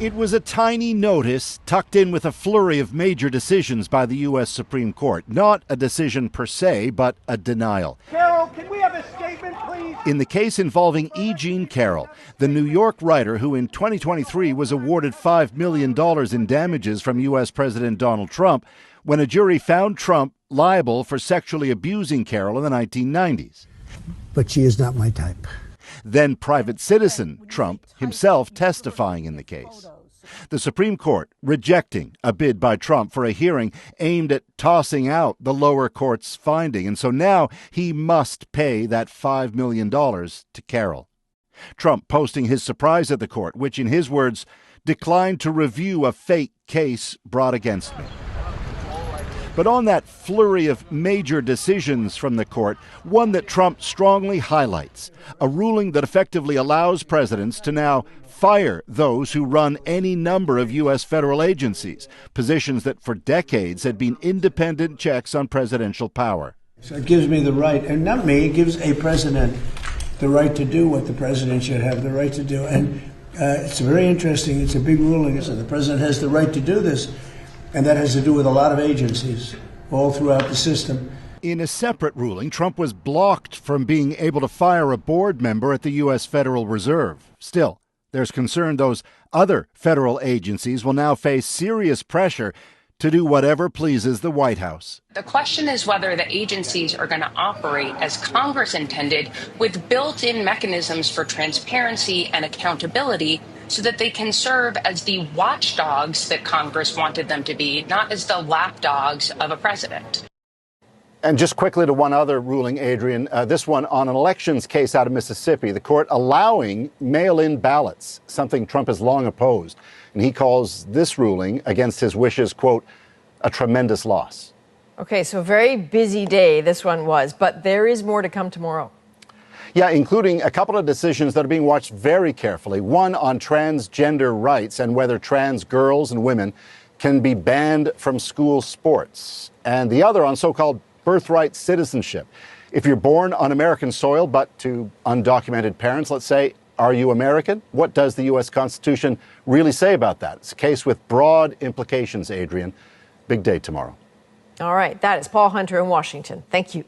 It was a tiny notice tucked in with a flurry of major decisions by the U.S. Supreme Court. Not a decision per se, but a denial. Carol, can we have a statement, please? In the case involving E. Jean Carroll, the New York writer who in 2023 was awarded $5 million in damages from U.S. President Donald Trump when a jury found Trump liable for sexually abusing Carroll in the 1990s. But she is not my type. Then private citizen Trump himself testifying in the case. The Supreme Court rejecting a bid by Trump for a hearing aimed at tossing out the lower court's finding. And so now he must pay that $5 million to Carroll. Trump posting his surprise at the court, which in his words, declined to review a fake case brought against me. But on that flurry of major decisions from the court, one that Trump strongly highlights, a ruling that effectively allows presidents to now fire those who run any number of U.S. federal agencies, positions that for decades had been independent checks on presidential power. So it gives me the right, and not me, it gives a president the right to do what the president should have the right to do. And it's very interesting. It's a big ruling. So the president has the right to do this. And that has to do with a lot of agencies all throughout the system. In a separate ruling, Trump was blocked from being able to fire a board member at the U.S. Federal Reserve. Still, there's concern those other federal agencies will now face serious pressure to do whatever pleases the White House. The question is whether the agencies are going to operate as Congress intended, with built-in mechanisms for transparency and accountability, so that they can serve as the watchdogs that Congress wanted them to be, not as the lapdogs of a president. And just quickly to one other ruling, Adrian, this one on an elections case out of Mississippi, the court allowing mail-in ballots, something Trump has long opposed. And he calls this ruling against his wishes, quote, a tremendous loss. Okay, so a very busy day this one was, but there is more to come tomorrow. Yeah, including a couple of decisions that are being watched very carefully. One on transgender rights and whether trans girls and women can be banned from school sports. And the other on so-called birthright citizenship. If you're born on American soil, but to undocumented parents, let's say, are you American? What does the U.S. Constitution really say about that? It's a case with broad implications, Adrian. Big day tomorrow. All right, that is Paul Hunter in Washington. Thank you.